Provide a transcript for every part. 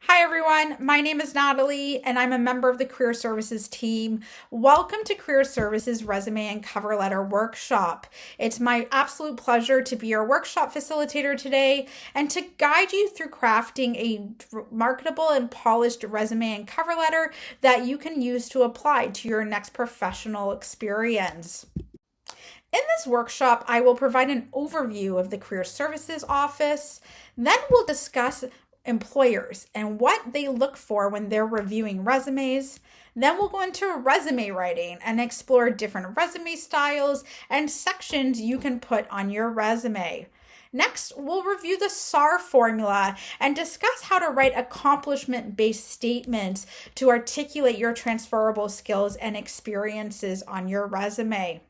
Hi, everyone. My name is Natalie, and I'm a member of the Career Services team. Welcome to Career Services Resume and Cover Letter Workshop. It's my absolute pleasure to be your workshop facilitator today and to guide you through crafting a marketable and polished resume and cover letter that you can use to apply to your next professional experience. In this workshop, I will provide an overview of the Career Services Office. Then we'll discuss employers and what they look for when they're reviewing resumes. Then we'll go into resume writing and explore different resume styles and sections you can put on your resume. Next, we'll review the SAR formula and discuss how to write accomplishment-based statements to articulate your transferable skills and experiences on your resume.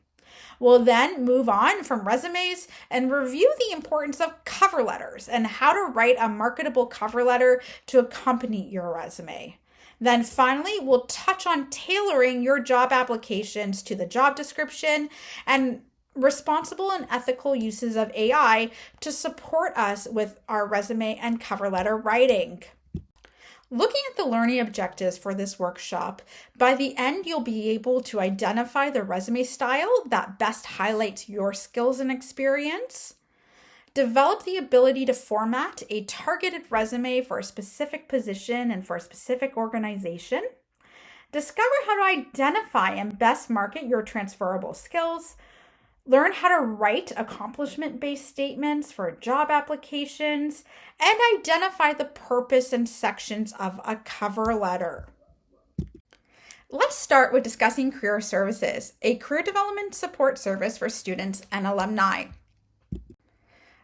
We'll then move on from resumes and review the importance of cover letters and how to write a marketable cover letter to accompany your resume. Then finally, we'll touch on tailoring your job applications to the job description and responsible and ethical uses of AI to support us with our resume and cover letter writing. Looking at the learning objectives for this workshop, by the end, you'll be able to identify the resume style that best highlights your skills and experience, develop the ability to format a targeted resume for a specific position and for a specific organization, discover how to identify and best market your transferable skills, learn how to write accomplishment-based statements for job applications, and identify the purpose and sections of a cover letter. Let's start with discussing Career Services, a career development support service for students and alumni.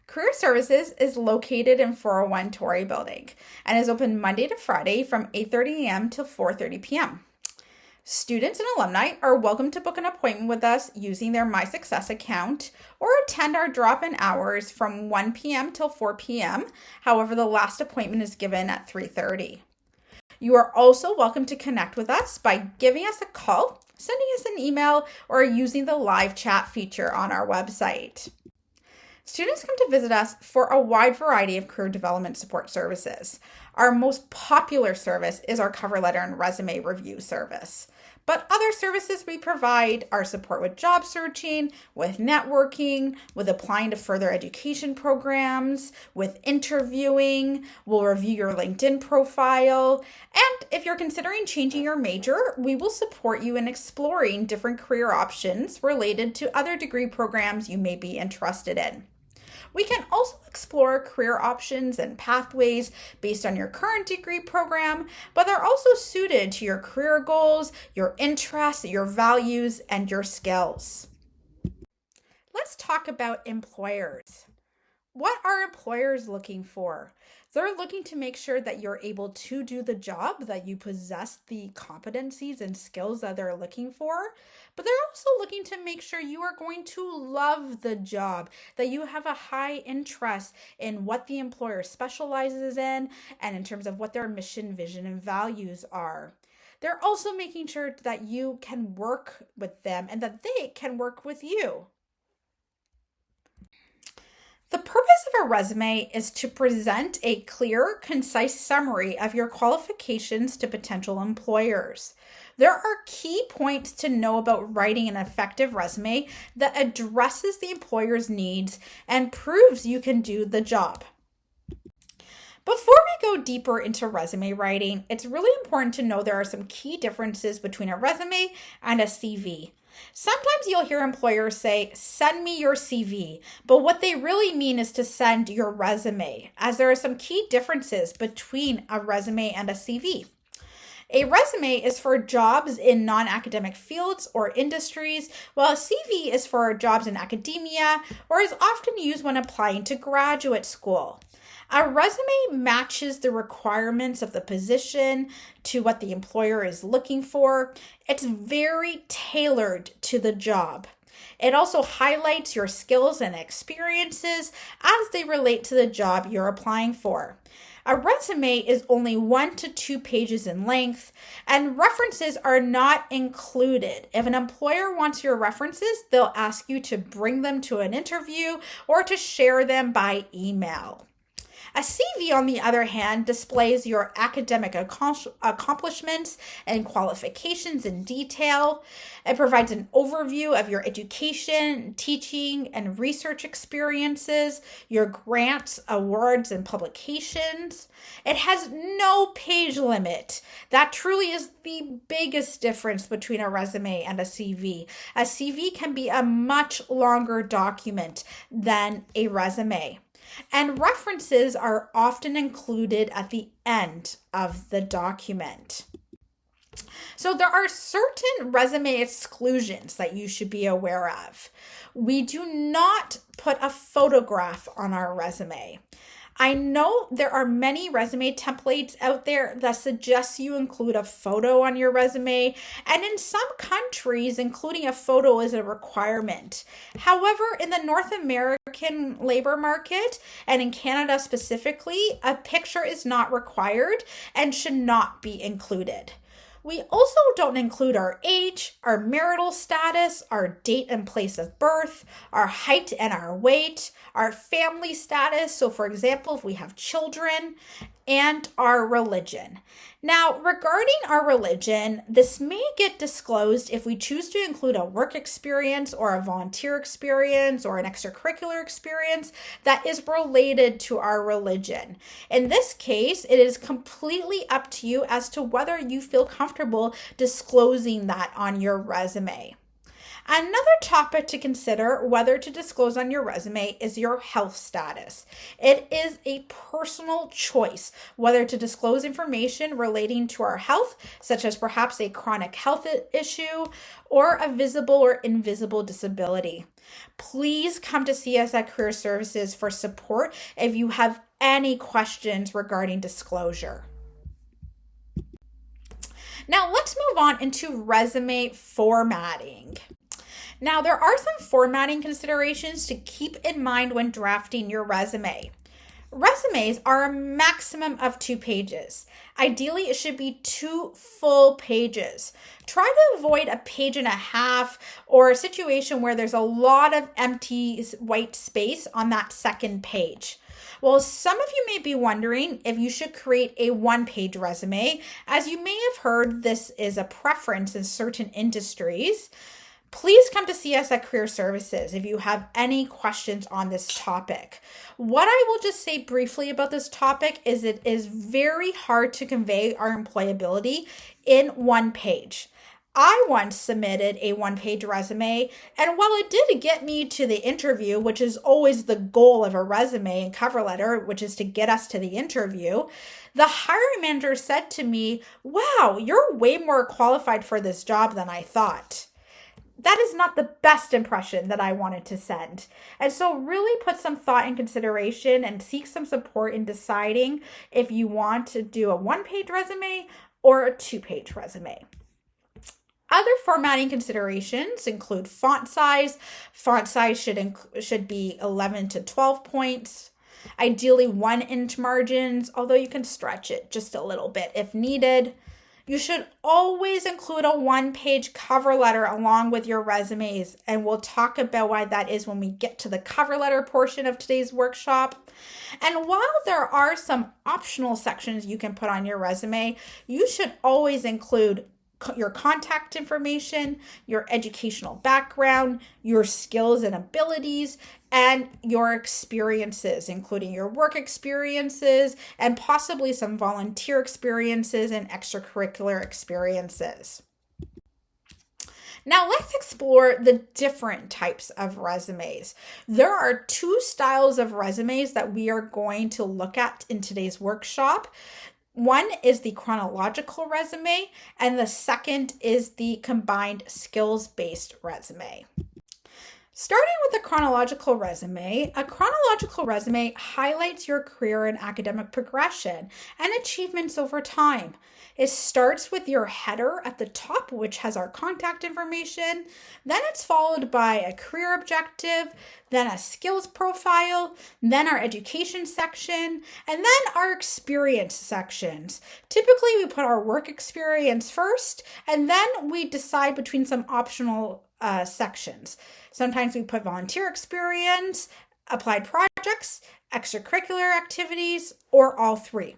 Career Services is located in 401 Torrey Building and is open Monday to Friday from 8:30 a.m. till 4:30 p.m. Students and alumni are welcome to book an appointment with us using their My Success account or attend our drop-in hours from 1 p.m. till 4 p.m. However, the last appointment is given at 3:30. You are also welcome to connect with us by giving us a call, sending us an email, or using the live chat feature on our website. Students come to visit us for a wide variety of career development support services. Our most popular service is our cover letter and resume review service. But other services we provide are support with job searching, with networking, with applying to further education programs, with interviewing. We'll review your LinkedIn profile. And if you're considering changing your major, we will support you in exploring different career options related to other degree programs you may be interested in. We can also explore career options and pathways based on your current degree program, but they're also suited to your career goals, your interests, your values, and your skills. Let's talk about employers. What are employers looking for? They're looking to make sure that you're able to do the job, that you possess the competencies and skills that they're looking for, but they're also looking to make sure you are going to love the job, that you have a high interest in what the employer specializes in and in terms of what their mission, vision, and values are. They're also making sure that you can work with them and that they can work with you. The purpose of a resume is to present a clear, concise summary of your qualifications to potential employers. There are key points to know about writing an effective resume that addresses the employer's needs and proves you can do the job. Before we go deeper into resume writing, it's really important to know there are some key differences between a resume and a CV. Sometimes you'll hear employers say, send me your CV, but what they really mean is to send your resume, as there are some key differences between a resume and a CV. A resume is for jobs in non-academic fields or industries, while a CV is for jobs in academia or is often used when applying to graduate school. A resume matches the requirements of the position to what the employer is looking for. It's very tailored to the job. It also highlights your skills and experiences as they relate to the job you're applying for. A resume is only 1 to 2 pages in length, and references are not included. If an employer wants your references, they'll ask you to bring them to an interview or to share them by email. A CV, on the other hand, displays your academic accomplishments and qualifications in detail. It provides an overview of your education, teaching, and research experiences, your grants, awards, and publications. It has no page limit. That truly is the biggest difference between a resume and a CV. A CV can be a much longer document than a resume. And references are often included at the end of the document. So there are certain resume exclusions that you should be aware of. We do not put a photograph on our resume. I know there are many resume templates out there that suggest you include a photo on your resume, and in some countries, including a photo is a requirement. However, in the North American labor market, and in Canada specifically, a picture is not required and should not be included. We also don't include our age, our marital status, our date and place of birth, our height and our weight, our family status. So, for example, if we have children, and our religion. Now, regarding our religion, this may get disclosed if we choose to include a work experience or a volunteer experience or an extracurricular experience that is related to our religion. In this case, it is completely up to you as to whether you feel comfortable disclosing that on your resume. Another topic to consider whether to disclose on your resume is your health status. It is a personal choice whether to disclose information relating to our health, such as perhaps a chronic health issue or a visible or invisible disability. Please come to see us at Career Services for support if you have any questions regarding disclosure. Now let's move on into resume formatting. Now, there are some formatting considerations to keep in mind when drafting your resume. Resumes are a maximum of 2 pages. Ideally, it should be 2 full pages. Try to avoid a page and a half or a situation where there's a lot of empty white space on that second page. Well, some of you may be wondering if you should create a 1-page resume. As you may have heard, this is a preference in certain industries. Please come to see us at Career Services if you have any questions on this topic. What I will just say briefly about this topic is it is very hard to convey our employability in 1 page. I once submitted a 1-page resume, and while it did get me to the interview, which is always the goal of a resume and cover letter, which is to get us to the interview, the hiring manager said to me, "Wow, you're way more qualified for this job than I thought." That is not the best impression that I wanted to send. And so really put some thought and consideration and seek some support in deciding if you want to do a 1-page resume or a 2-page resume. Other formatting considerations include font size. Font size should be 11 to 12 points. Ideally 1-inch margins, although you can stretch it just a little bit if needed. You should always include a 1-page cover letter along with your resumes, and we'll talk about why that is when we get to the cover letter portion of today's workshop. And while there are some optional sections you can put on your resume, you should always include your contact information, your educational background, your skills and abilities, and your experiences, including your work experiences and possibly some volunteer experiences and extracurricular experiences. Now let's explore the different types of resumes. There are 2 styles of resumes that we are going to look at in today's workshop. One is the chronological resume, and the second is the combined skills-based resume. Starting with the chronological resume, a chronological resume highlights your career and academic progression and achievements over time. It starts with your header at the top, which has our contact information. Then it's followed by a career objective, then a skills profile, then our education section, and then our experience sections. Typically, we put our work experience first, and then we decide between some optional sections. Sometimes we put volunteer experience, applied projects, extracurricular activities, or all three.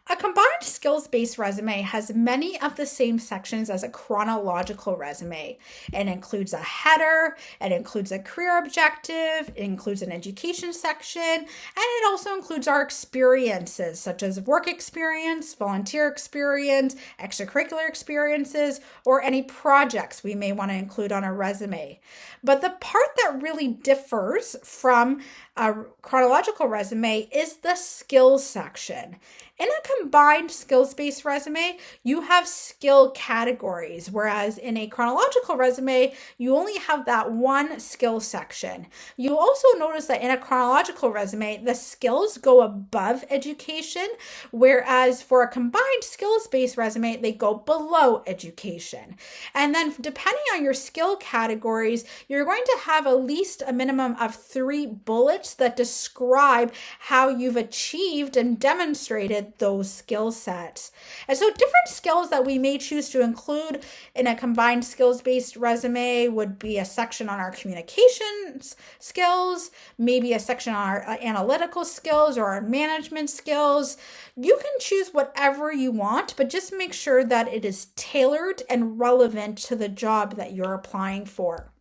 A combined skills-based resume has many of the same sections as a chronological resume. It includes a header, it includes a career objective, it includes an education section, and it also includes our experiences such as work experience, volunteer experience, extracurricular experiences, or any projects we may want to include on a resume. But the part that really differs from a chronological resume is the skills section. In a combined skills-based resume, you have skill categories, whereas in a chronological resume, you only have that one skill section. You also notice that in a chronological resume, the skills go above education, whereas for a combined skills-based resume, they go below education. And then depending on your skill categories, you're going to have at least a minimum of 3 bullets that describe how you've achieved and demonstrated those skill sets. And so different skills that we may choose to include in a combined skills-based resume would be a section on our communications skills, maybe a section on our analytical skills or our management skills. You can choose whatever you want, but just make sure that it is tailored and relevant to the job that you're applying for.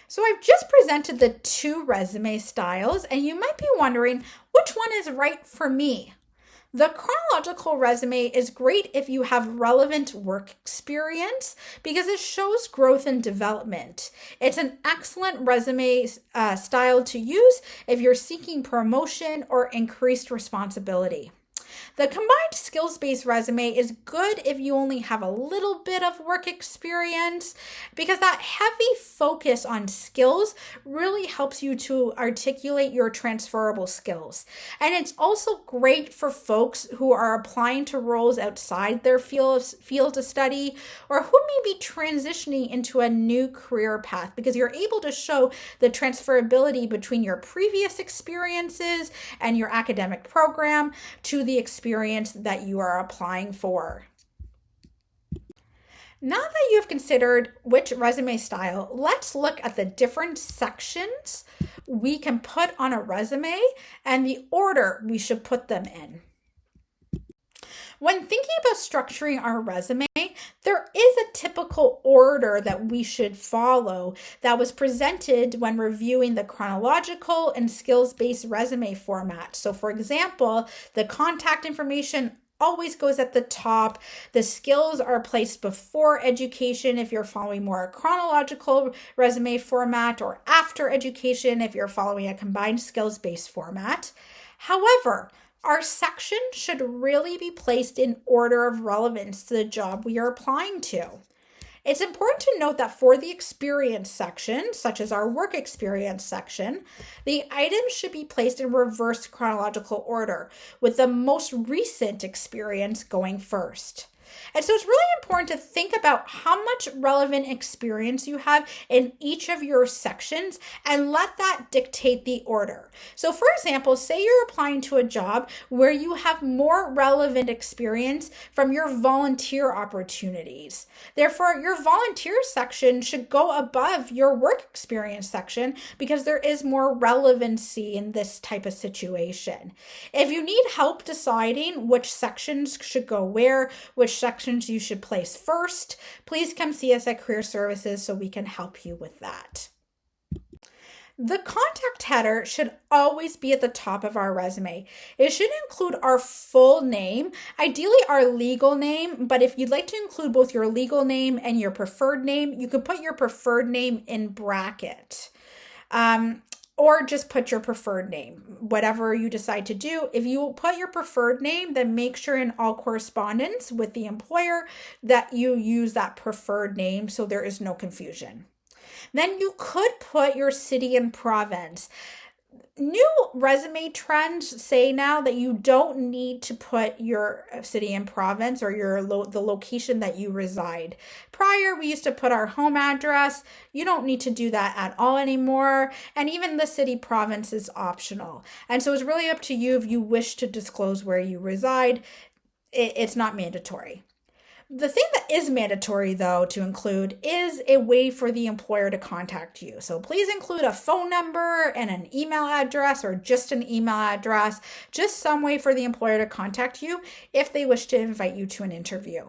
So I've just presented the 2 resume styles, and you might be wondering which one is right for me. The chronological resume is great if you have relevant work experience because it shows growth and development. It's an excellent resume style to use if you're seeking promotion or increased responsibility. The combined skills-based resume is good if you only have a little bit of work experience because that heavy focus on skills really helps you to articulate your transferable skills. And it's also great for folks who are applying to roles outside their field of study or who may be transitioning into a new career path because you're able to show the transferability between your previous experiences and your academic program to the experience that you are applying for. Now that you've considered which resume style, let's look at the different sections we can put on a resume and the order we should put them in. When thinking about structuring our resume, there is a typical order that we should follow that was presented when reviewing the chronological and skills-based resume format. So for example, the contact information always goes at the top. The skills are placed before education if you're following more a chronological resume format, or after education if you're following a combined skills-based format. However, our section should really be placed in order of relevance to the job we are applying to. It's important to note that for the experience section, such as our work experience section, the items should be placed in reverse chronological order, with the most recent experience going first. And so it's really important to think about how much relevant experience you have in each of your sections and let that dictate the order. So for example, say you're applying to a job where you have more relevant experience from your volunteer opportunities. Therefore, your volunteer section should go above your work experience section because there is more relevancy in this type of situation. If you need help deciding which sections should go where, which sections you should place first, please come see us at Career Services so we can help you with that. The contact header should always be at the top of our resume. It should include our full name, ideally our legal name, but if you'd like to include both your legal name and your preferred name, you could put your preferred name in bracket. Or just put your preferred name, whatever you decide to do. If you put your preferred name, then make sure in all correspondence with the employer that you use that preferred name so there is no confusion. Then you could put your city and province. New resume trends say now that you don't need to put your city and province or the location that you reside. Prior, we used to put our home address. You don't need to do that at all anymore. And even the city province is optional. And so it's really up to you if you wish to disclose where you reside. It's not mandatory. The thing that is mandatory, though, to include is a way for the employer to contact you. So please include a phone number and an email address, or just an email address, just some way for the employer to contact you if they wish to invite you to an interview.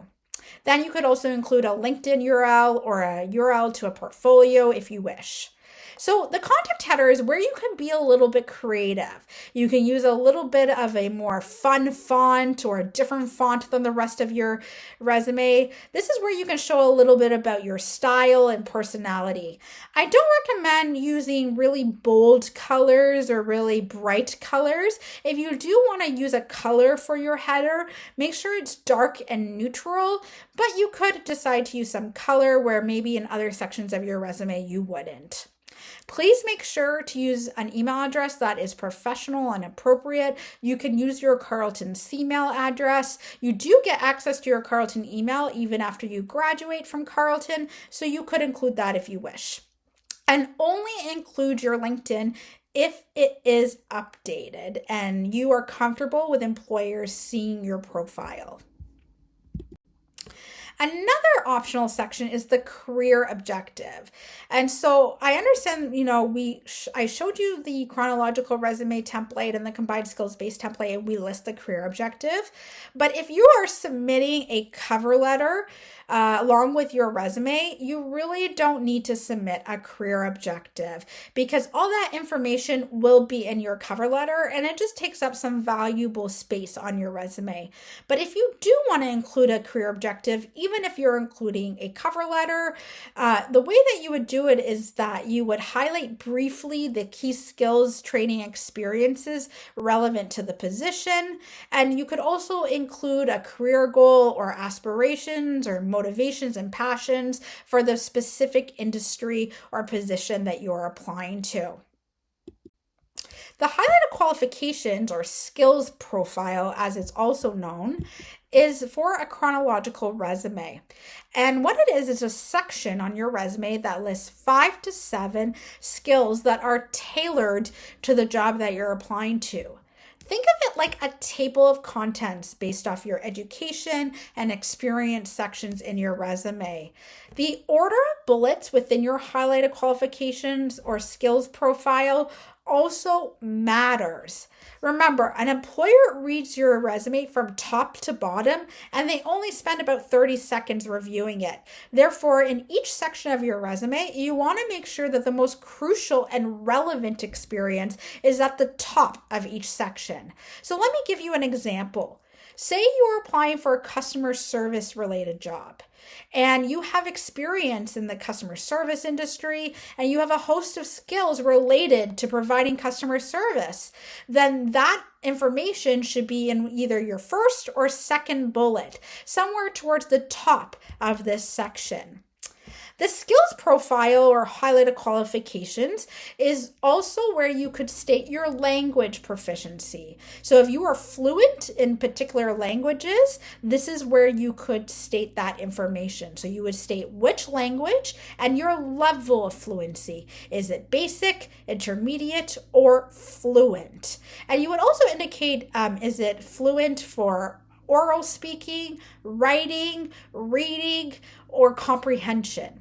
Then you could also include a LinkedIn URL or a URL to a portfolio if you wish. So the contact header is where you can be a little bit creative. You can use a little bit of a more fun font or a different font than the rest of your resume. This is where you can show a little bit about your style and personality. I don't recommend using really bold colors or really bright colors. If you do want to use a color for your header, make sure it's dark and neutral, but you could decide to use some color where maybe in other sections of your resume you wouldn't. Please make sure to use an email address that is professional and appropriate. You can use your Carleton CMail address. You do get access to your Carleton email even after you graduate from Carleton, so you could include that if you wish. And only include your LinkedIn if it is updated and you are comfortable with employers seeing your profile. Another optional section is the career objective. And so I understand, I showed you the chronological resume template and the combined skills-based template, and we list the career objective. But if you are submitting a cover letter along with your resume, you really don't need to submit a career objective because all that information will be in your cover letter and it just takes up some valuable space on your resume. But if you do want to include a career objective, even if you're including a cover letter, the way that you would do it is that you would highlight briefly the key skills, training, experiences relevant to the position. And you could also include a career goal or aspirations or motivations and passions for the specific industry or position that you're applying to. The highlighted qualifications or skills profile, as it's also known, is for a chronological resume. And what it is a section on your resume that lists 5 to 7 skills that are tailored to the job that you're applying to. Think of it like a table of contents based off your education and experience sections in your resume. The order of bullets within your highlighted qualifications or skills profile also matters. Remember, an employer reads your resume from top to bottom and they only spend about 30 seconds reviewing it. Therefore, in each section of your resume, you want to make sure that the most crucial and relevant experience is at the top of each section. So let me give you an example. Say you're applying for a customer service related job and you have experience in the customer service industry and you have a host of skills related to providing customer service, then that information should be in either your first or second bullet, somewhere towards the top of this section. The skills profile or highlighted qualifications is also where you could state your language proficiency. So if you are fluent in particular languages, this is where you could state that information. So you would state which language and your level of fluency. Is it basic, intermediate, or fluent? And you would also indicate, is it fluent for oral speaking, writing, reading, or comprehension?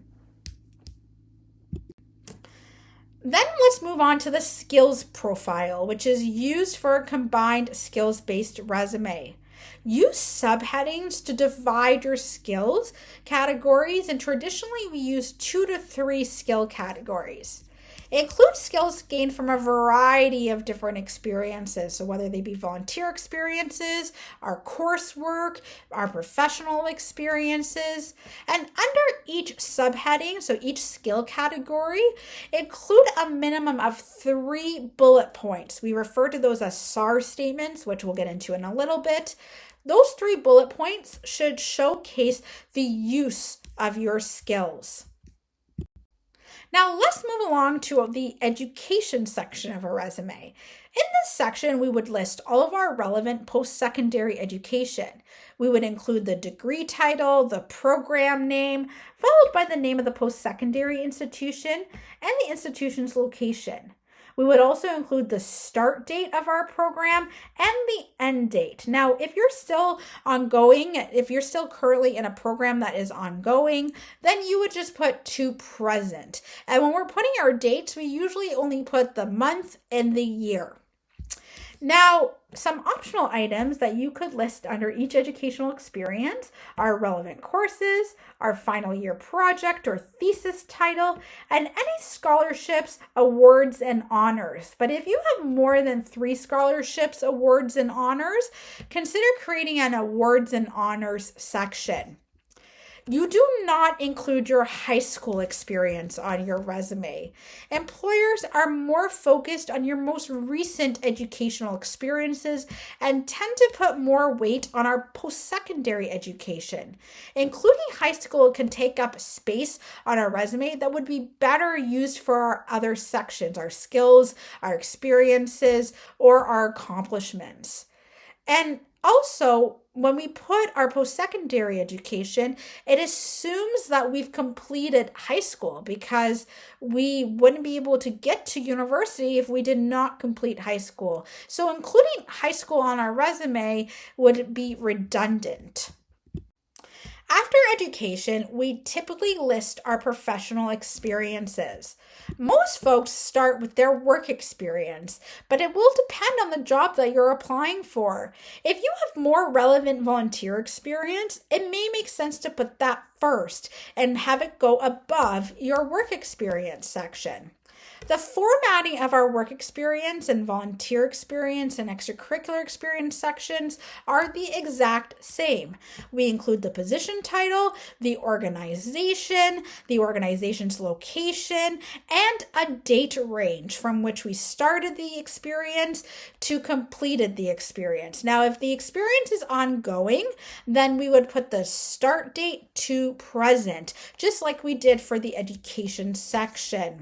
Then let's move on to the skills profile, which is used for a combined skills-based resume. Use subheadings to divide your skills categories, and traditionally we use 2 to 3 skill categories. Include skills gained from a variety of different experiences, so whether they be volunteer experiences, our coursework, our professional experiences, and under each subheading, so each skill category, include a minimum of 3 bullet points. We refer to those as SAR statements, which we'll get into in a little bit. Those 3 bullet points should showcase the use of your skills. Now let's move along to the education section of a resume. In this section, we would list all of our relevant post-secondary education. We would include the degree title, the program name, followed by the name of the post-secondary institution and the institution's location. We would also include the start date of our program and the end date. Now, if you're still ongoing, if you're still currently in a program that is ongoing, then you would just put to present. And when we're putting our dates, we usually only put the month and the year. Now, some optional items that you could list under each educational experience are relevant courses, our final year project or thesis title, and any scholarships, awards, and honors. But if you have more than 3 scholarships, awards, and honors, consider creating an awards and honors section. You do not include your high school experience on your resume. Employers are more focused on your most recent educational experiences and tend to put more weight on our post-secondary education. Including high school can take up space on our resume that would be better used for our other sections, our skills, our experiences, or our accomplishments. And also, when we put our post-secondary education, it assumes that we've completed high school because we wouldn't be able to get to university if we did not complete high school. So including high school on our resume would be redundant. After education, we typically list our professional experiences. Most folks start with their work experience, but it will depend on the job that you're applying for. If you have more relevant volunteer experience, it may make sense to put that first and have it go above your work experience section. The formatting of our work experience and volunteer experience and extracurricular experience sections are the exact same. We include the position title, the organization's location, and a date range from which we started the experience to completed the experience. Now, if the experience is ongoing, then we would put the start date to present, just like we did for the education section.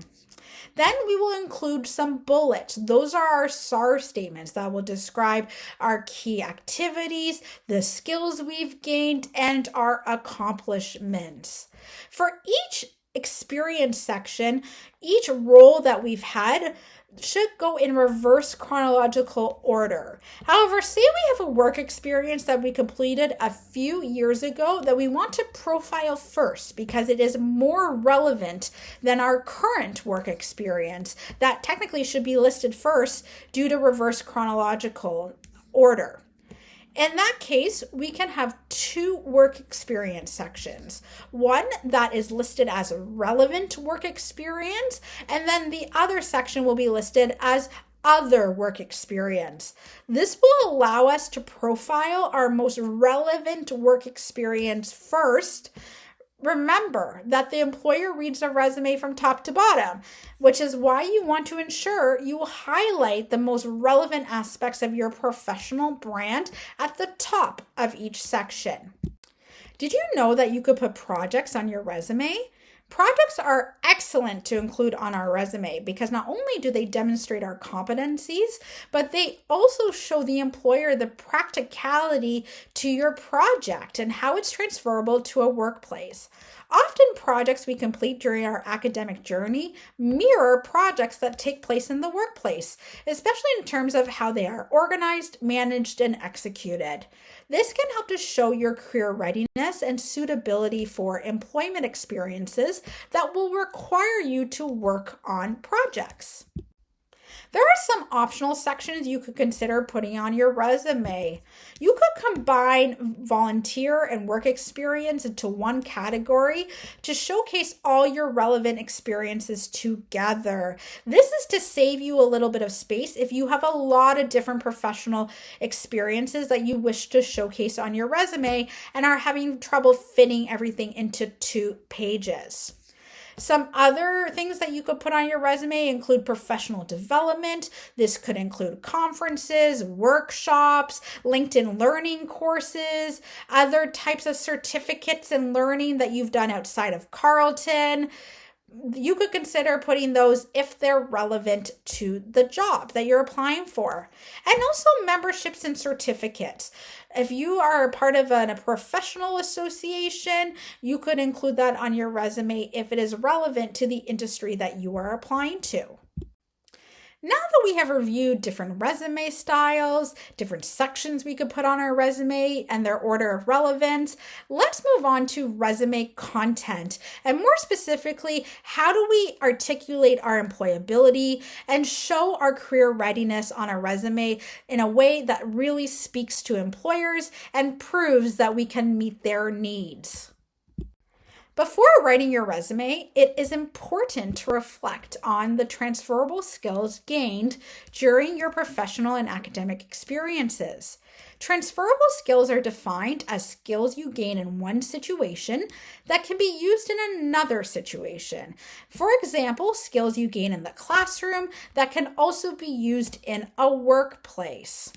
Then we will include some bullets. Those are our SAR statements that will describe our key activities, the skills we've gained, and our accomplishments. For each experience section, each role that we've had should go in reverse chronological order. However, say we have a work experience that we completed a few years ago that we want to profile first because it is more relevant than our current work experience. That technically should be listed first due to reverse chronological order. In that case, we can have 2 work experience sections. One that is listed as relevant work experience, and then the other section will be listed as other work experience. This will allow us to profile our most relevant work experience first. Remember that the employer reads a resume from top to bottom, which is why you want to ensure you highlight the most relevant aspects of your professional brand at the top of each section. Did you know that you could put projects on your resume? Projects are excellent to include on our resume because not only do they demonstrate our competencies, but they also show the employer the practicality to your project and how it's transferable to a workplace. Often projects we complete during our academic journey mirror projects that take place in the workplace, especially in terms of how they are organized, managed, and executed. This can help to show your career readiness and suitability for employment experiences that will require you to work on projects. There are some optional sections you could consider putting on your resume. You could combine volunteer and work experience into one category to showcase all your relevant experiences together. This is to save you a little bit of space if you have a lot of different professional experiences that you wish to showcase on your resume and are having trouble fitting everything into 2 pages. Some other things that you could put on your resume include professional development. This could include conferences, workshops, LinkedIn learning courses, other types of certificates and learning that you've done outside of Carleton. You could consider putting those if they're relevant to the job that you're applying for. And also memberships and certificates. If you are a part of a professional association, you could include that on your resume if it is relevant to the industry that you are applying to. Now that we have reviewed different resume styles, different sections we could put on our resume, and their order of relevance, let's move on to resume content. And more specifically, how do we articulate our employability and show our career readiness on a resume in a way that really speaks to employers and proves that we can meet their needs? Before writing your resume, it is important to reflect on the transferable skills gained during your professional and academic experiences. Transferable skills are defined as skills you gain in one situation that can be used in another situation. For example, skills you gain in the classroom that can also be used in a workplace.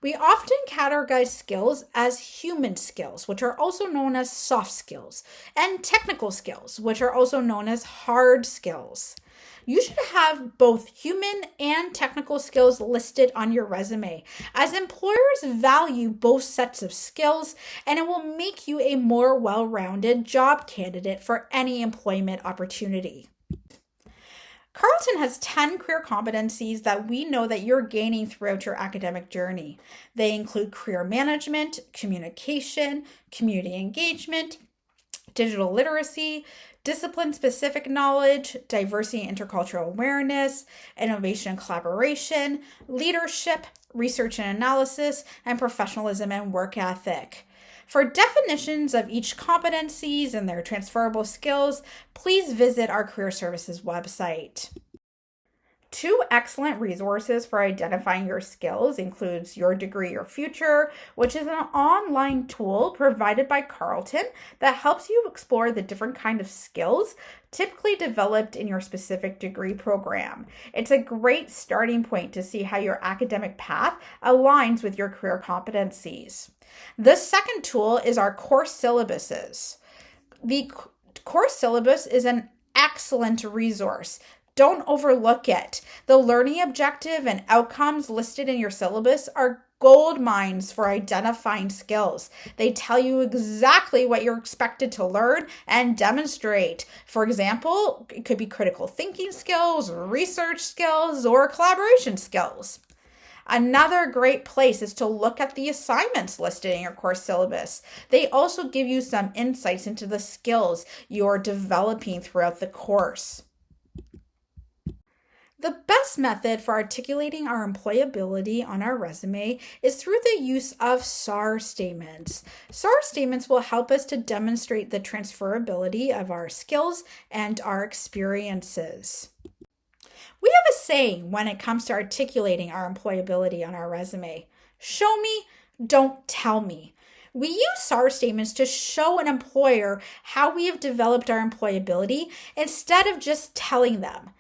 We often categorize skills as human skills, which are also known as soft skills, and technical skills, which are also known as hard skills. You should have both human and technical skills listed on your resume, as employers value both sets of skills, and it will make you a more well-rounded job candidate for any employment opportunity. Carleton has 10 career competencies that we know that you're gaining throughout your academic journey. They include career management, communication, community engagement, digital literacy, discipline-specific knowledge, diversity and intercultural awareness, innovation and collaboration, leadership, research and analysis, and professionalism and work ethic. For definitions of each competencies and their transferable skills, please visit our Career Services website. Two excellent resources for identifying your skills includes Your Degree, Your Future, which is an online tool provided by Carleton that helps you explore the different kind of skills typically developed in your specific degree program. It's a great starting point to see how your academic path aligns with your career competencies. The second tool is our course syllabuses. The course syllabus is an excellent resource. Don't overlook it. The learning objective and outcomes listed in your syllabus are gold mines for identifying skills. They tell you exactly what you're expected to learn and demonstrate. For example, it could be critical thinking skills, research skills, or collaboration skills. Another great place is to look at the assignments listed in your course syllabus. They also give you some insights into the skills you're developing throughout the course. The best method for articulating our employability on our resume is through the use of SAR statements. SAR statements will help us to demonstrate the transferability of our skills and our experiences. We have a saying when it comes to articulating our employability on our resume: show me, don't tell me. We use SAR statements to show an employer how we have developed our employability instead of just telling them.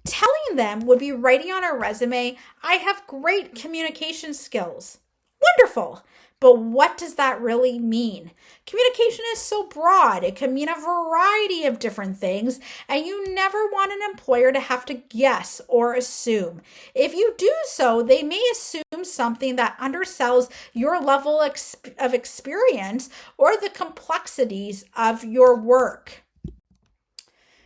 Telling them would be writing on our resume, I have great communication skills. Wonderful. But what does that really mean? Communication is so broad. It can mean a variety of different things, and you never want an employer to have to guess or assume. If you do so, they may assume something that undersells your level of experience or the complexities of your work.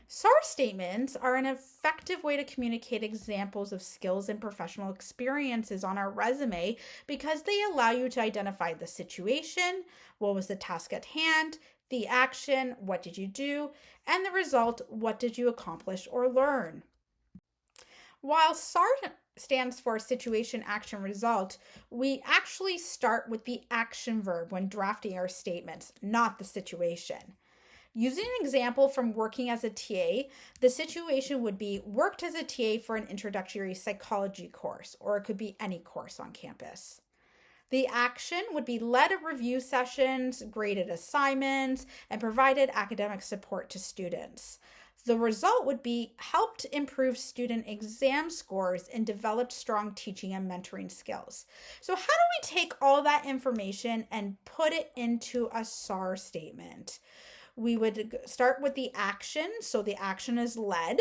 SAR statements are an effective way to communicate examples of skills and professional experiences on our resume because they allow you to identify the situation, what was the task at hand, the action, what did you do, and the result, what did you accomplish or learn. While SAR stands for situation, action, result, we actually start with the action verb when drafting our statements, not the situation. Using an example from working as a TA, the situation would be worked as a TA for an introductory psychology course, or it could be any course on campus. The action would be led review sessions, graded assignments, and provided academic support to students. The result would be helped improve student exam scores and developed strong teaching and mentoring skills. So how do we take all that information and put it into a SAR statement? We would start with the action. So the action is led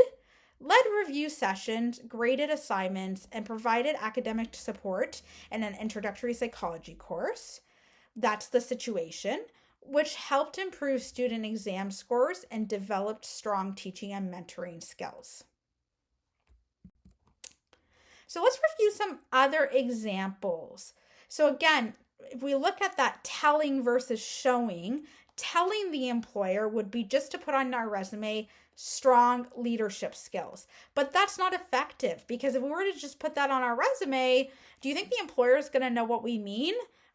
review sessions, graded assignments, and provided academic support in an introductory psychology course. That's the situation, which helped improve student exam scores and developed strong teaching and mentoring skills. So let's review some other examples. So again, if we look at that telling versus showing, telling the employer would be just to put on our resume strong leadership skills. But that's not effective, because if we were to just put that on our resume, do you think the employer is going to know what we mean?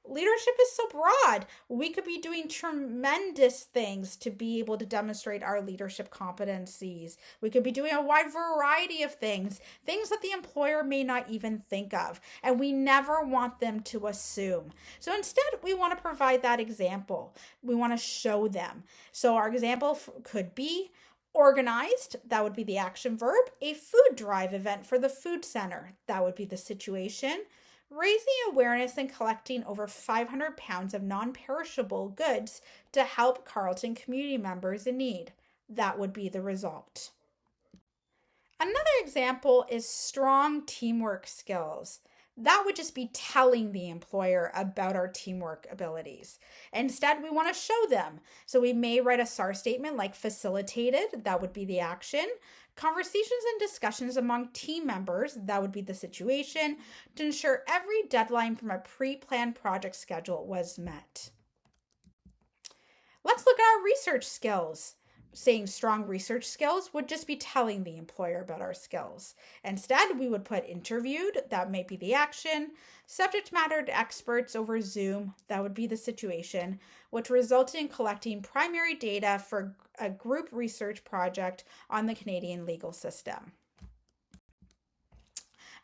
Leadership is so broad. We could be doing tremendous things to be able to demonstrate our leadership competencies. We could be doing a wide variety of things that the employer may not even think of. And we never want them to assume. So instead, we want to provide that example. We want to show them. So our example could be organized, that would be the action verb. A food drive event for the food center, that would be the situation. Raising awareness and collecting over 500 pounds of non-perishable goods to help Carleton community members in need. That would be the result. Another example is strong teamwork skills. That would just be telling the employer about our teamwork abilities. Instead, we want to show them. So we may write a SAR statement like facilitated, that would be the action. Conversations and discussions among team members, that would be the situation, to ensure every deadline from a pre-planned project schedule was met. Let's look at our research skills. Saying strong research skills would just be telling the employer about our skills. Instead, we would put interviewed, that may be the action, subject matter experts over Zoom, that would be the situation, which resulted in collecting primary data for a group research project on the Canadian legal system.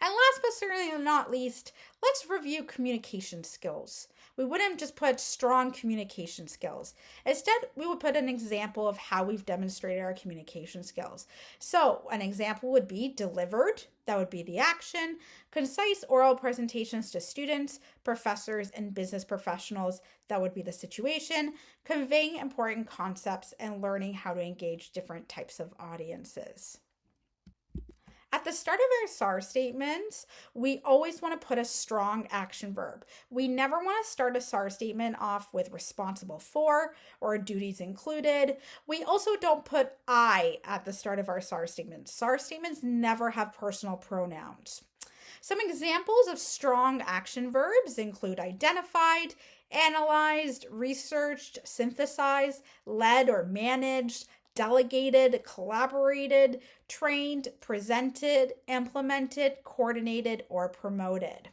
And last but certainly not least, let's review communication skills. We wouldn't just put strong communication skills. Instead, we would put an example of how we've demonstrated our communication skills. So an example would be delivered, that would be the action, concise oral presentations to students, professors, and business professionals, that would be the situation, conveying important concepts and learning how to engage different types of audiences. At the start of our SAR statements, we always want to put a strong action verb. We never want to start a SAR statement off with responsible for or duties included. We also don't put I at the start of our SAR statements. SAR statements never have personal pronouns. Some examples of strong action verbs include identified, analyzed, researched, synthesized, led or managed, delegated, collaborated, trained, presented, implemented, coordinated, or promoted.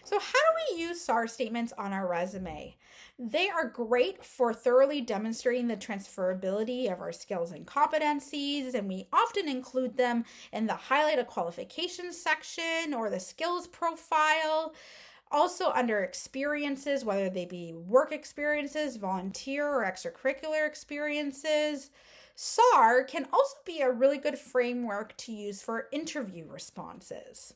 So how do we use SAR statements on our resume? They are great for thoroughly demonstrating the transferability of our skills and competencies, and we often include them in the highlight a qualifications section or the skills profile. Also under experiences, whether they be work experiences, volunteer or extracurricular experiences. SAR can also be a really good framework to use for interview responses.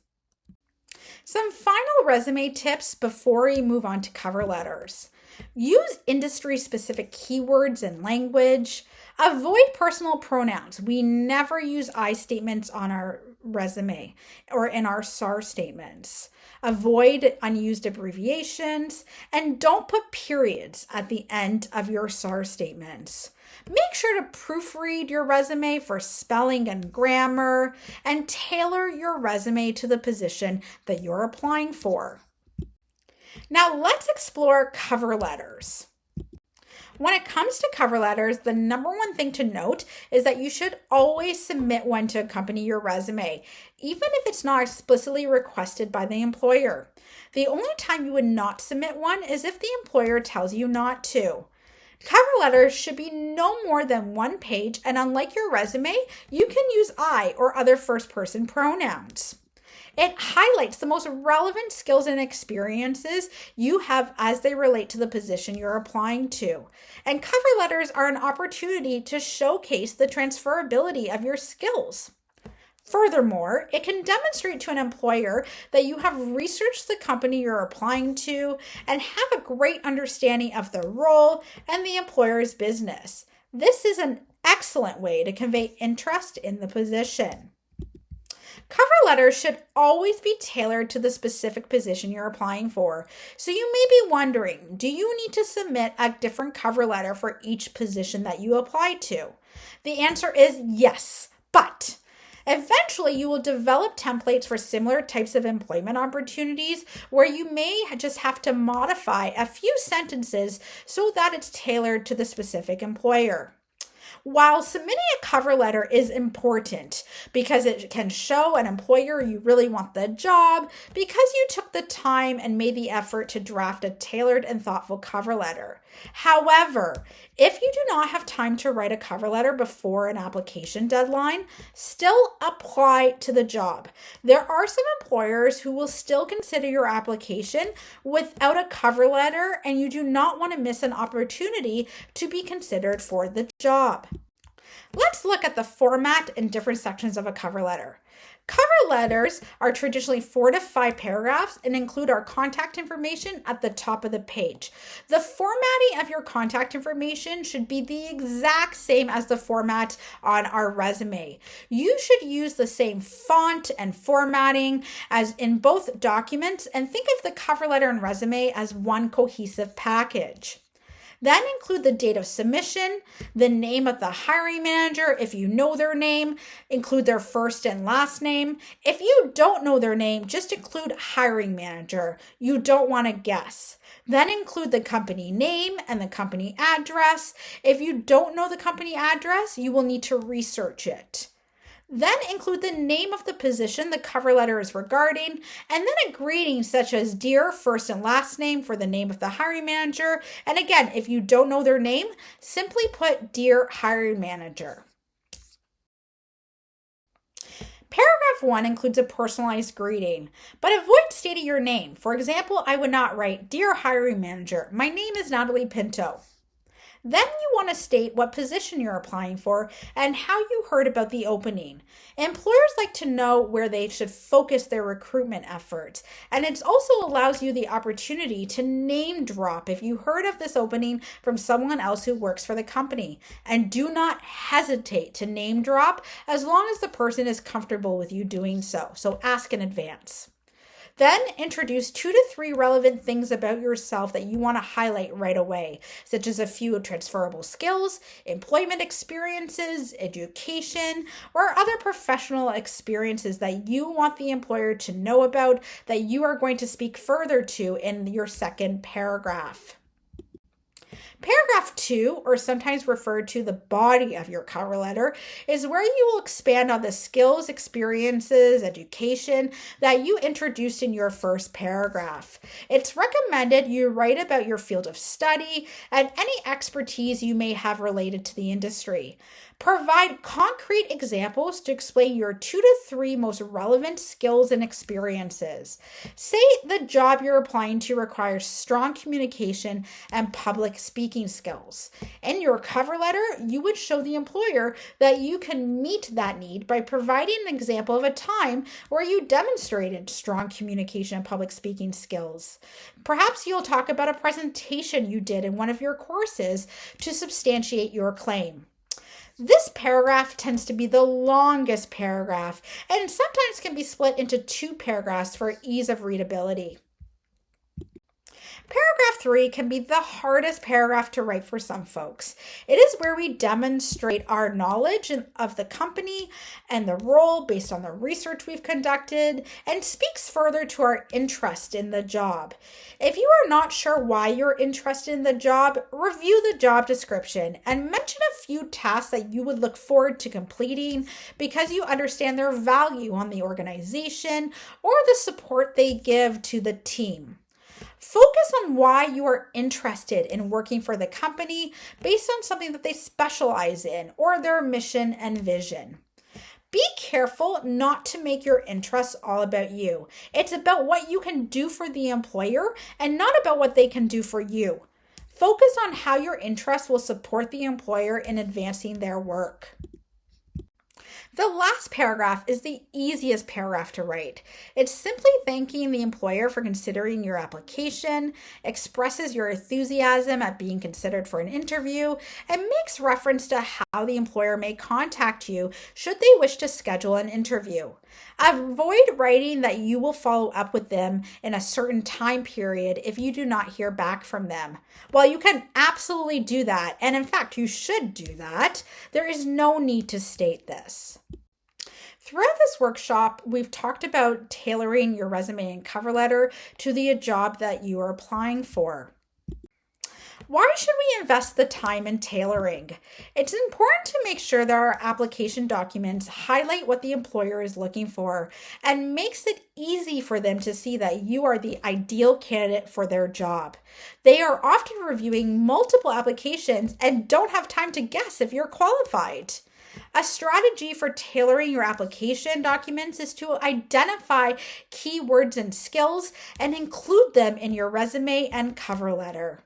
Some final resume tips before we move on to cover letters. Use industry-specific keywords and language. Avoid personal pronouns. We never use I statements on our resume or in our SAR statements. Avoid unused abbreviations, and don't put periods at the end of your SAR statements. Make sure to proofread your resume for spelling and grammar, and tailor your resume to the position that you're applying for. Now let's explore cover letters. When it comes to cover letters, the number one thing to note is that you should always submit one to accompany your resume, even if it's not explicitly requested by the employer. The only time you would not submit one is if the employer tells you not to. Cover letters should be no more than 1 page, and unlike your resume, you can use I or other first-person pronouns. It highlights the most relevant skills and experiences you have as they relate to the position you're applying to. And cover letters are an opportunity to showcase the transferability of your skills. Furthermore, it can demonstrate to an employer that you have researched the company you're applying to and have a great understanding of the role and the employer's business. This is an excellent way to convey interest in the position. Cover letters should always be tailored to the specific position you're applying for. So you may be wondering, do you need to submit a different cover letter for each position that you apply to? The answer is yes, But eventually, you will develop templates for similar types of employment opportunities where you may just have to modify a few sentences so that it's tailored to the specific employer. While submitting a cover letter is important because it can show an employer you really want the job because you took the time and made the effort to draft a tailored and thoughtful cover letter. However, if you do not have time to write a cover letter before an application deadline, still apply to the job. There are some employers who will still consider your application without a cover letter, and you do not want to miss an opportunity to be considered for the job. Let's look at the format and different sections of a cover letter. Cover letters are traditionally 4 to 5 paragraphs and include our contact information at the top of the page. The formatting of your contact information should be the exact same as the format on our resume. You should use the same font and formatting as in both documents, and think of the cover letter and resume as one cohesive package. Then include the date of submission, the name of the hiring manager if you know their name, include their first and last name. If you don't know their name, just include hiring manager. You don't want to guess. Then include the company name and the company address. If you don't know the company address, you will need to research it. Then include the name of the position the cover letter is regarding, and then a greeting such as Dear first and last name for the name of the hiring manager. And again, if you don't know their name, simply put Dear hiring manager. Paragraph 1 includes a personalized greeting, but avoid stating your name. For example, I would not write, Dear hiring manager, my name is Natalie Pinto. Then you want to state what position you're applying for and how you heard about the opening. Employers like to know where they should focus their recruitment efforts, and it also allows you the opportunity to name drop if you heard of this opening from someone else who works for the company. And do not hesitate to name drop as long as the person is comfortable with you doing so. So ask in advance. Then introduce 2 to 3 relevant things about yourself that you want to highlight right away, such as a few transferable skills, employment experiences, education, or other professional experiences that you want the employer to know about that you are going to speak further to in your second paragraph. Paragraph 2, or sometimes referred to the body of your cover letter, is where you will expand on the skills, experiences, education that you introduced in your first paragraph. It's recommended you write about your field of study and any expertise you may have related to the industry. Provide concrete examples to explain your 2 to 3 most relevant skills and experiences. Say the job you're applying to requires strong communication and public speaking skills. In your cover letter, you would show the employer that you can meet that need by providing an example of a time where you demonstrated strong communication and public speaking skills. Perhaps you'll talk about a presentation you did in one of your courses to substantiate your claim. This paragraph tends to be the longest paragraph and sometimes can be split into 2 paragraphs for ease of readability. Paragraph 3 can be the hardest paragraph to write for some folks. It is where we demonstrate our knowledge of the company and the role based on the research we've conducted and speaks further to our interest in the job. If you are not sure why you're interested in the job, review the job description and mention a few tasks that you would look forward to completing because you understand their value on the organization or the support they give to the team. Focus on why you are interested in working for the company based on something that they specialize in or their mission and vision. Be careful not to make your interests all about you. It's about what you can do for the employer and not about what they can do for you. Focus on how your interests will support the employer in advancing their work. The last paragraph is the easiest paragraph to write. It's simply thanking the employer for considering your application, expresses your enthusiasm at being considered for an interview, and makes reference to how the employer may contact you should they wish to schedule an interview. Avoid writing that you will follow up with them in a certain time period if you do not hear back from them. While you can absolutely do that, and in fact you should do that, there is no need to state this. Throughout this workshop, we've talked about tailoring your resume and cover letter to the job that you are applying for. Why should we invest the time in tailoring? It's important to make sure that our application documents highlight what the employer is looking for and makes it easy for them to see that you are the ideal candidate for their job. They are often reviewing multiple applications and don't have time to guess if you're qualified. A strategy for tailoring your application documents is to identify keywords and skills and include them in your resume and cover letter.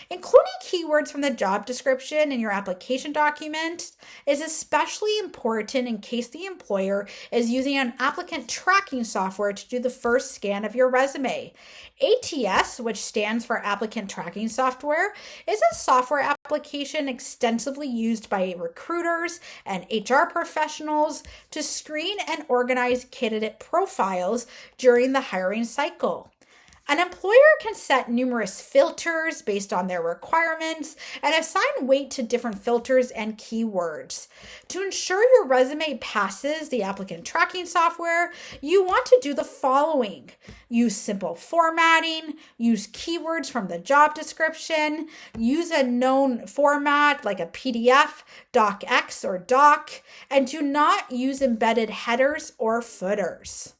Including keywords from the job description in your application document is especially important in case the employer is using an applicant tracking software to do the first scan of your resume. ATS, which stands for Applicant Tracking Software, is a software application extensively used by recruiters and HR professionals to screen and organize candidate profiles during the hiring cycle. An employer can set numerous filters based on their requirements and assign weight to different filters and keywords. To ensure your resume passes the applicant tracking software, you want to do the following. Use simple formatting, use keywords from the job description, use a known format like a PDF, DocX, or Doc, and do not use embedded headers or footers.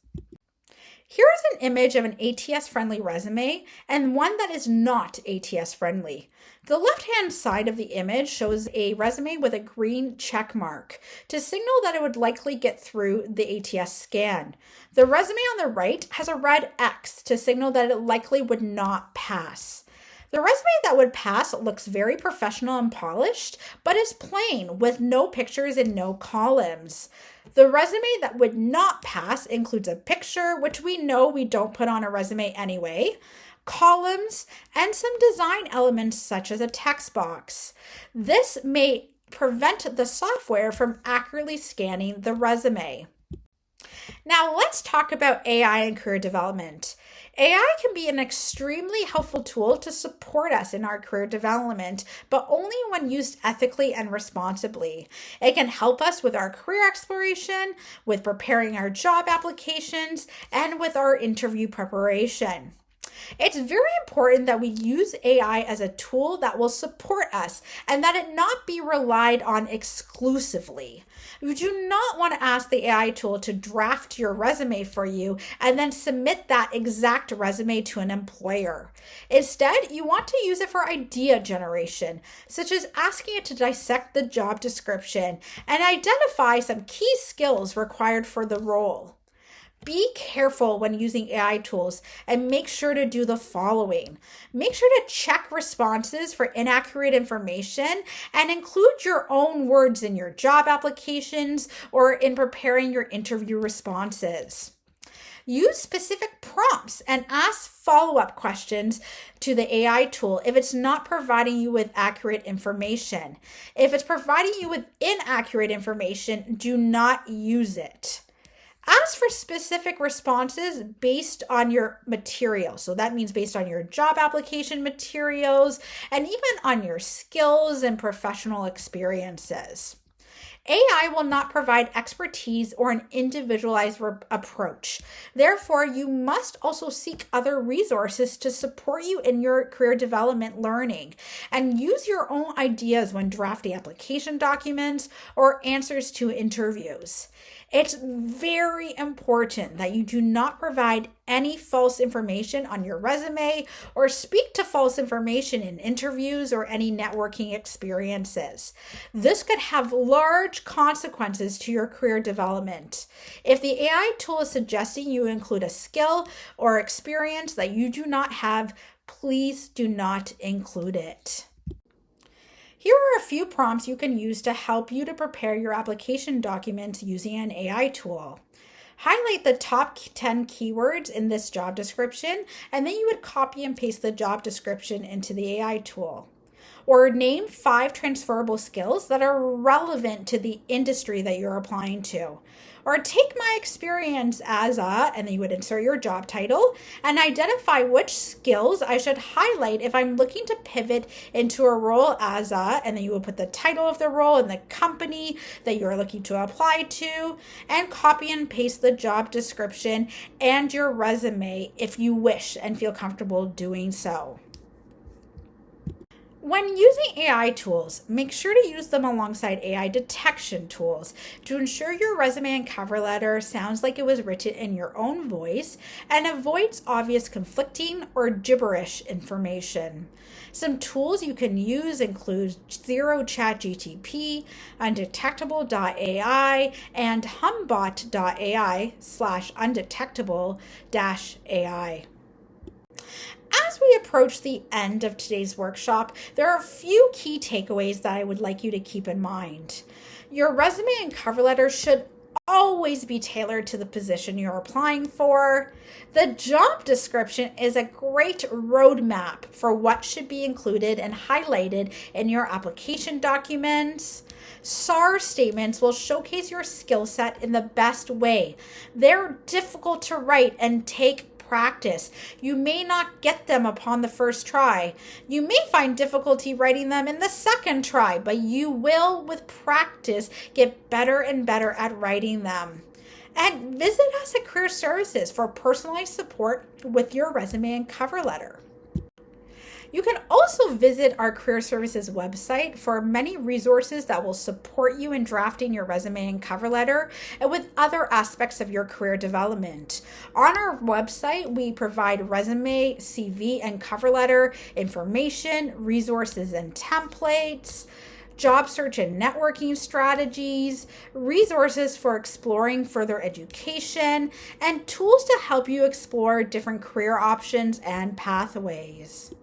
Here is an image of an ATS-friendly resume and one that is not ATS-friendly. The left-hand side of the image shows a resume with a green check mark to signal that it would likely get through the ATS scan. The resume on the right has a red X to signal that it likely would not pass. The resume that would pass looks very professional and polished, but is plain with no pictures and no columns. The resume that would not pass includes a picture, which we know we don't put on a resume anyway, columns, and some design elements such as a text box. This may prevent the software from accurately scanning the resume. Now let's talk about AI and career development. AI can be an extremely helpful tool to support us in our career development, but only when used ethically and responsibly. It can help us with our career exploration, with preparing our job applications, and with our interview preparation. It's very important that we use AI as a tool that will support us and that it not be relied on exclusively. You do not want to ask the AI tool to draft your resume for you and then submit that exact resume to an employer. Instead, you want to use it for idea generation, such as asking it to dissect the job description and identify some key skills required for the role. Be careful when using AI tools and make sure to do the following. Make sure to check responses for inaccurate information and include your own words in your job applications or in preparing your interview responses. Use specific prompts and ask follow-up questions to the AI tool if it's not providing you with accurate information. If it's providing you with inaccurate information, do not use it. Ask for specific responses based on your material. So that means based on your job application materials and even on your skills and professional experiences. AI will not provide expertise or an individualized approach. Therefore, you must also seek other resources to support you in your career development learning and use your own ideas when drafting application documents or answers to interviews. It's very important that you do not provide any false information on your resume or speak to false information in interviews or any networking experiences. This could have large consequences to your career development. If the AI tool is suggesting you include a skill or experience that you do not have, please do not include it. Here are a few prompts you can use to help you to prepare your application documents using an AI tool. Highlight the top 10 keywords in this job description, and then you would copy and paste the job description into the AI tool. Or name 5 transferable skills that are relevant to the industry that you're applying to. Or take my experience as a, and then you would insert your job title and identify which skills I should highlight if I'm looking to pivot into a role as a, and then you would put the title of the role and the company that you're looking to apply to, and copy and paste the job description and your resume if you wish and feel comfortable doing so. When using AI tools, make sure to use them alongside AI detection tools to ensure your resume and cover letter sounds like it was written in your own voice and avoids obvious conflicting or gibberish information. Some tools you can use include Zero ChatGTP, Undetectable.ai, and Humbot.ai/undetectable-AI. As we approach the end of today's workshop, there are a few key takeaways that I would like you to keep in mind. Your resume and cover letter should always be tailored to the position you're applying for. The job description is a great roadmap for what should be included and highlighted in your application documents. SAR statements will showcase your skill set in the best way. They're difficult to write and take practice. You may not get them upon the first try. You may find difficulty writing them in the second try, but you will, with practice, get better and better at writing them. And visit us at Career Services for personalized support with your resume and cover letter. You can also visit our Career Services website for many resources that will support you in drafting your resume and cover letter and with other aspects of your career development. On our website, we provide resume, CV, and cover letter information, resources and templates, job search and networking strategies, resources for exploring further education, and tools to help you explore different career options and pathways.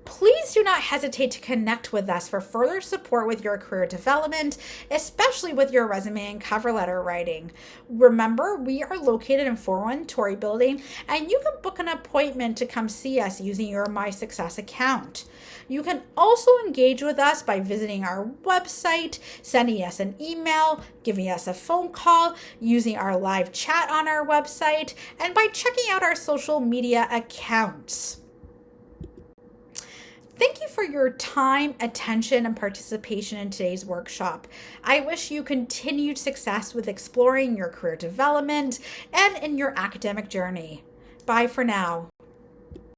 Please do not hesitate to connect with us for further support with your career development, especially with your resume and cover letter writing. Remember, we are located in 401 Torrey Building, and you can book an appointment to come see us using your My Success account. You can also engage with us by visiting our website, sending us an email, giving us a phone call, using our live chat on our website, and by checking out our social media accounts. Thank you for your time, attention, and participation in today's workshop. I wish you continued success with exploring your career development and in your academic journey. Bye for now.